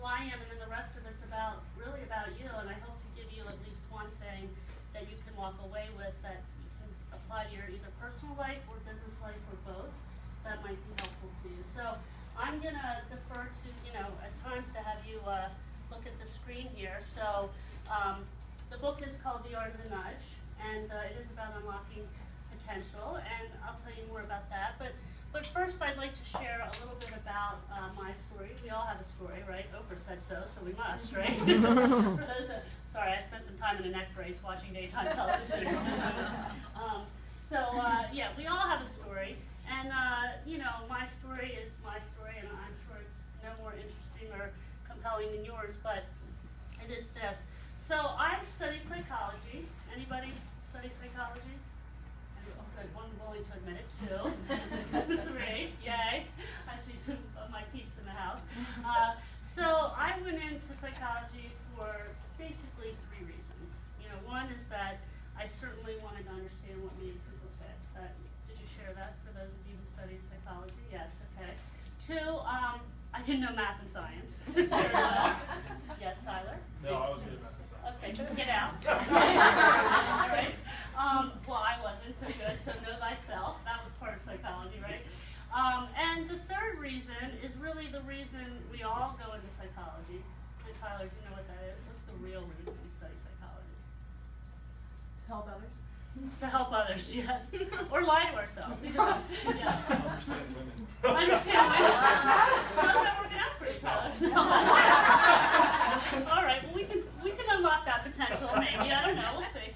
who I am, and then the rest of it's really about you, and I hope to give you at least one thing that you can walk away with that you can apply to your either personal life or business life or both that might be helpful to you. So I'm going to defer to, at times to have you look at the screen here. So the book is called The Art of the Nudge, and it is about unlocking potential, and I'll tell you more about that. But first, I'd like to share a little bit about my story. We all have a story, right? Oprah said so we must, right? For those sorry, I spent some time in a neck brace watching daytime television. Yeah, we all have a story. And, my story is my story, and I'm sure it's no more interesting or compelling than yours, but it is this. So I studied psychology. Anybody study psychology? Oh, good. One willing to admit it, two. Three. Yay. I see some of my peeps in the house. So I went into psychology for basically three reasons. One is that I certainly wanted to understand what made people tick. Did you share that for those of you who studied psychology? Yes, okay. Two, I didn't know math and science very well. Yes, Tyler? No, I was good at math and science. Okay, get out. All right. Well, I wasn't so good, so know thyself. That was part of psychology, right? And the third reason is really the reason we all go into psychology. And Tyler, do you know what that is? What's the real reason we study psychology? To help others? To help others, yes. Or lie to ourselves. Yes. Understand women. Understand women. How's that working out for you, Tyler? All right, well, we can unlock that potential, maybe. I don't know, we'll see.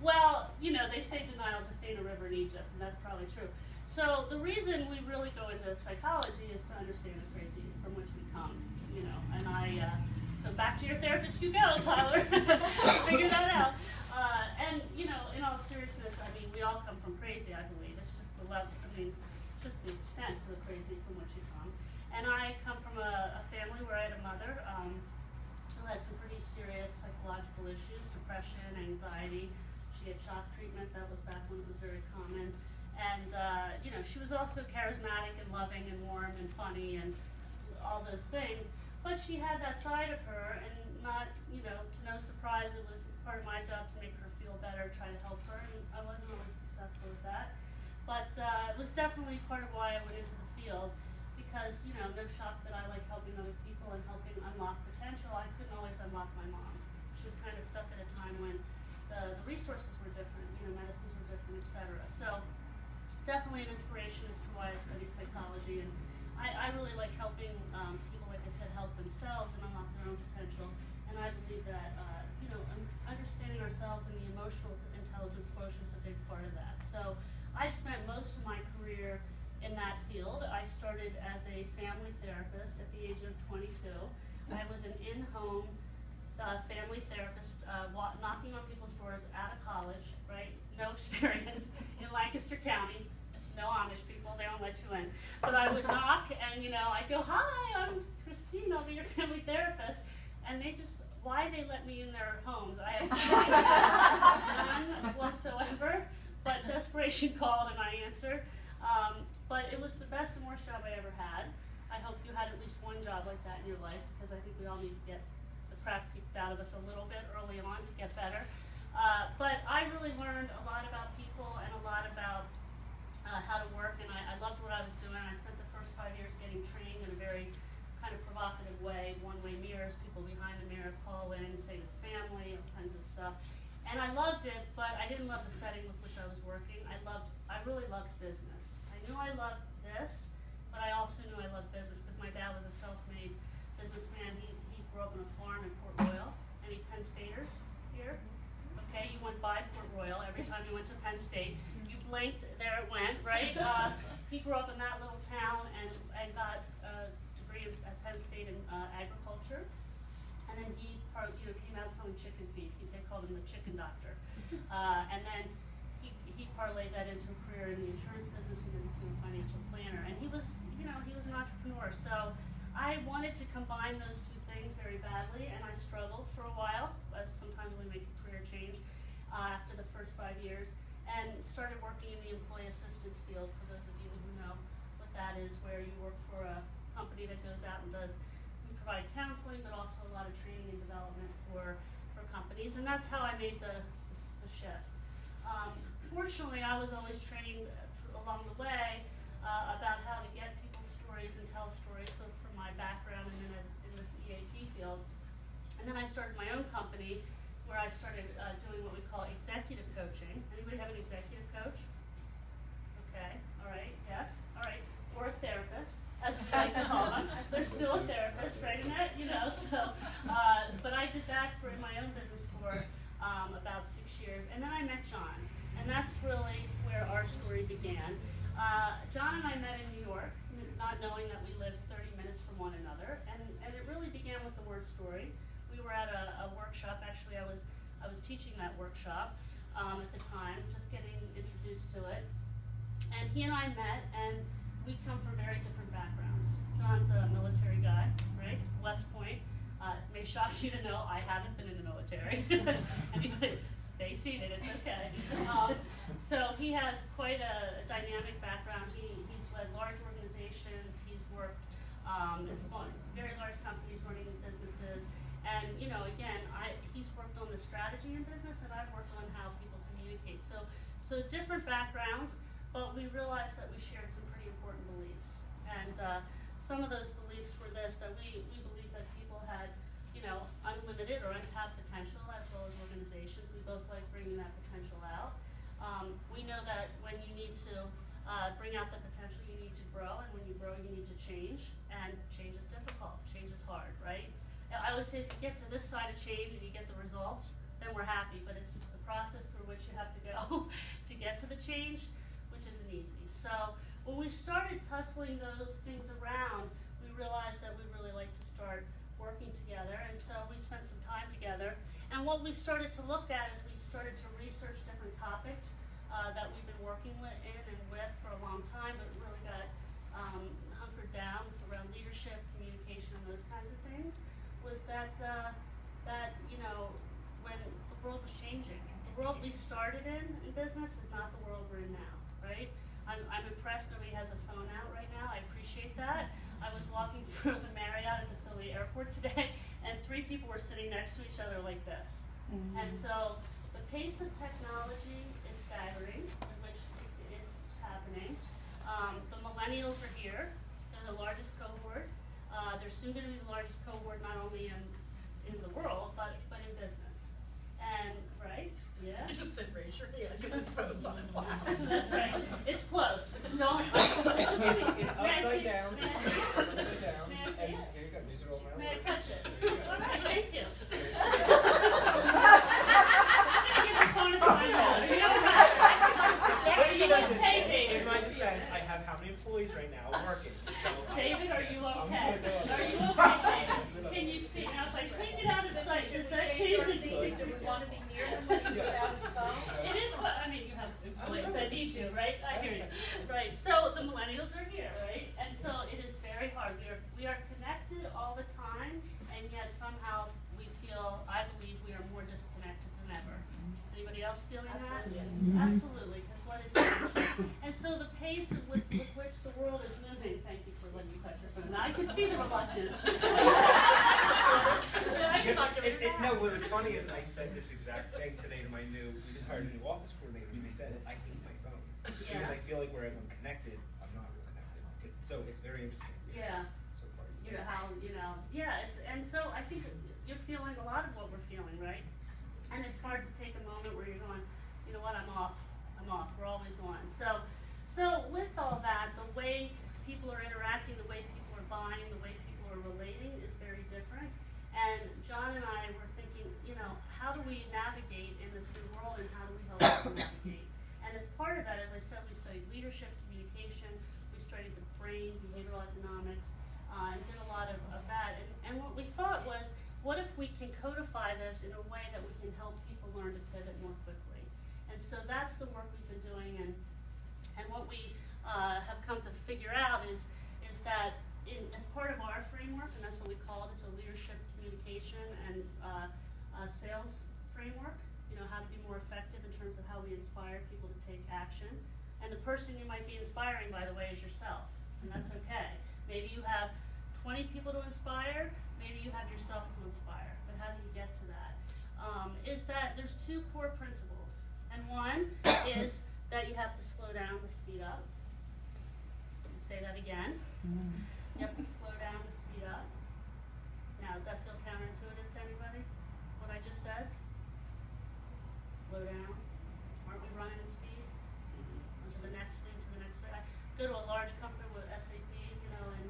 Well, they say denial just ain't a river in Egypt, and that's probably true. So the reason we really go into psychology is to understand the crazy from which we come, and so back to your therapist you go, Tyler. Figure that out. And, in all seriousness, we all come from crazy, I believe. It's just the level, just the extent of the crazy from which you come. And I come from a family where I had a mother who had some pretty serious psychological issues, depression, anxiety. She had shock treatment. That was back when it was very common. And, she was also charismatic and loving and warm and funny and all those things. But she had that side of her, and not, to no surprise, it was part of my job to make her feel better, try to help her, and I wasn't always successful with that. But it was definitely part of why I went into the field, because, no shock that I like helping other people and helping unlock potential. I couldn't always unlock my mom's. She was kind of stuck at a time when the resources were different, medicines were different, etc. So definitely an inspiration as to why I studied psychology, and I really like helping people, like I said, help themselves and unlock their own potential. And I believe that, understanding ourselves and the emotional intelligence quotient is a big part of that. So I spent most of my career in that field. I started as a family therapist at the age of 22. I was an in-home family therapist, knocking on people's doors out of college, right? No experience in Lancaster County. No Amish people, they don't let you in. But I would knock and, I'd go, "Hi, I'm Christine, I'll be your family therapist." And they just, why they let me in their homes, I have no idea. None whatsoever. But desperation called and I answered. But it was the best and worst job I ever had. I hope you had at least one job like that in your life, because I think we all need to get the crap kicked out of us a little bit early on to get better. But I really learned a lot about people and a lot about how to work, and I loved what I was doing. I spent the first 5 years getting trained in a very kind of provocative way, one-way mirrors, people behind the mirror call in, say to the family, all kinds of stuff. And I loved it, but I didn't love the setting with which I was working. I really loved business. I knew I loved this, but I also knew I loved business because my dad was a self-made businessman. He grew up on a farm in Port Royal. Any Penn Staters here? Okay, you went by Port Royal every time you went to Penn State. You blinked, there it went, right? He grew up in that little town and got a degree at Penn State in agriculture. And then he came out selling chicken feed. They called him the chicken doctor. And then he parlayed that into a career in the insurance business and then became a financial planner. And he was an entrepreneur. So I wanted to combine those two things very badly, and I struggled for a while, as sometimes we make a career change after the first 5 years, and started working in the employee assistance field, for those of you who know what that is, where you work for a company that goes out and does, we provide counseling, but also a lot of training and development for companies, and that's how I made the shift. Fortunately, I was always trained along the way about how to get people's stories and tell stories, both from my background and then as in this EAP field. And then I started my own company where I started doing what we call executive coaching. Anybody have an executive coach? Okay, all right, yes, all right, or a therapist, as we like to call them. They're still a therapist, right, Annette? You know, so, but I did that in my own business for about 6 years, and then I met John, and that's really where our story began. John and I met in New York, not knowing that we lived 30 minutes from one another, and it really began with the word story. We were at a workshop. Actually, I was teaching that workshop at the time, just getting introduced to it. And he and I met, and we come from very different backgrounds. John's a military guy, right? West Point. May shock you to know I haven't been in the military. Anybody, stay seated, it's okay. So he has quite a dynamic background. He's led large organizations. He's worked in small, very large companies running businesses. And you know, again, he's worked on the strategy in business, and I've worked on how people communicate. So different backgrounds, but we realized that we shared some pretty important beliefs. And some of those beliefs were this: that we believe that people had, you know, unlimited or untapped potential, as well as organizations. We both like bringing that potential out. We know that when you need to bring out the potential, you need to grow, and when you grow, you need to change. And change is difficult. Change is hard, right? I always say if you get to this side of change and you get the results, then we're happy. But it's the process through which you have to go to get to the change, which isn't easy. So when we started tussling those things around, we realized that we really like to start working together, and so we spent some time together. And what we started to look at is we started to research different topics that we've been working with for a long time, but really got hunkered down around leadership, communication, and those kinds of things. Was that you know, when the world was changing, the world we started in business is not the world we're in now, right? I'm impressed nobody has a phone out right now. I appreciate that. I was walking through the Marriott at the Philly airport today, and 3 people were sitting next to each other like this. Mm-hmm. And so the pace of technology is staggering, which is happening. The millennials are here. They're the largest cohort. They're soon going to be the largest cohort, not only in the world, but in business. And, right? Yeah? You just said raise your hand because his phone's on his lap. That's right. It's close. Don't. It's upside down. May I It's see it? upside down. May I see And it? here you go. These are all my May I words. touch it? There you go. All right, thank you. I'm going to get the phone at my mouth. You know what? But You listen, pay David. in my defense, I have how many employees right now working? So David, are you I'm okay? good. Are you okay, David? Can you see? Now, if I take it out of sight, does that change the Do we want to be near him when he's without his phone? It is what, I mean, you have employees that need you, right? I hear you. Right, so the millennials are here, right? And so it is very hard. We are connected all the time, and yet somehow we feel, I believe, we are more disconnected than ever. Anybody else feeling that? Absolutely, because what is changing? And so the pace with which the world is moving, thank you for letting me touch your phone. Now I can see the reluctance. No, what was funny is I said this exact thing today to my we just hired a new office coordinator, and he said, I hate my phone. Because I feel like whereas I'm connected, I'm not real connected. So it's very interesting. Yeah. So far. You know, how, you know, yeah, and so I think you're feeling a lot of what we're feeling, right? And it's hard to take a moment where you're going, you know what, I'm off, we're always on. So with all that, the way people are interacting, the way people are buying, the way people are relating is very different. And John and I were thinking, you know, how do we navigate in this new world, and how do we help people navigate? And as part of that, as I said, we studied leadership, communication, we studied the brain, behavioral economics, and did a lot of that. And what we thought was, what if we can codify this in a way that we can help people learn to pivot more quickly? And so that's the work we've been doing, and what we have come to figure out is that as part of our framework, and that's what we call it, is a leadership, communication, and sales framework, you know, how to be more effective in terms of how we inspire people to take action. And the person you might be inspiring, by the way, is yourself, and that's okay. Maybe you have 20 people to inspire, maybe you have yourself to inspire, but how do you get to that? Is that there's two core principles, and one is that you have to slow down to speed up. Let me say that again. You have to slow down to speed up. Now, does that feel counterintuitive to anybody, what I just said? Slow down. Aren't we running at speed? On to the next thing, to the next thing. I go to a large company with SAP, you know, in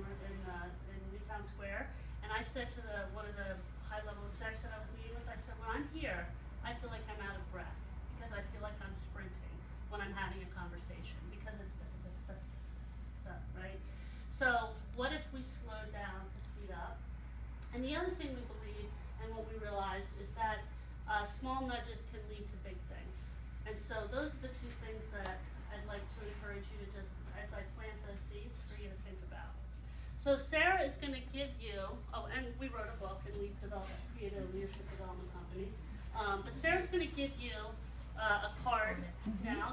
Newtown Square, and I said to one of the high-level execs that I was meeting with, I said, when I'm here, I feel like I'm out of breath because I feel like I'm sprinting when I'm having a conversation because it's stuff, right? So what if we slow down to speed up? And the other thing we believe and what we realize is that small nudges can lead to big things. And so those are the two things that I'd like to encourage you to just, as I plant those seeds, for you to think about. So Sarah is going to give you, and we wrote a book and we created a leadership development company. But Sarah's going to give you a card now.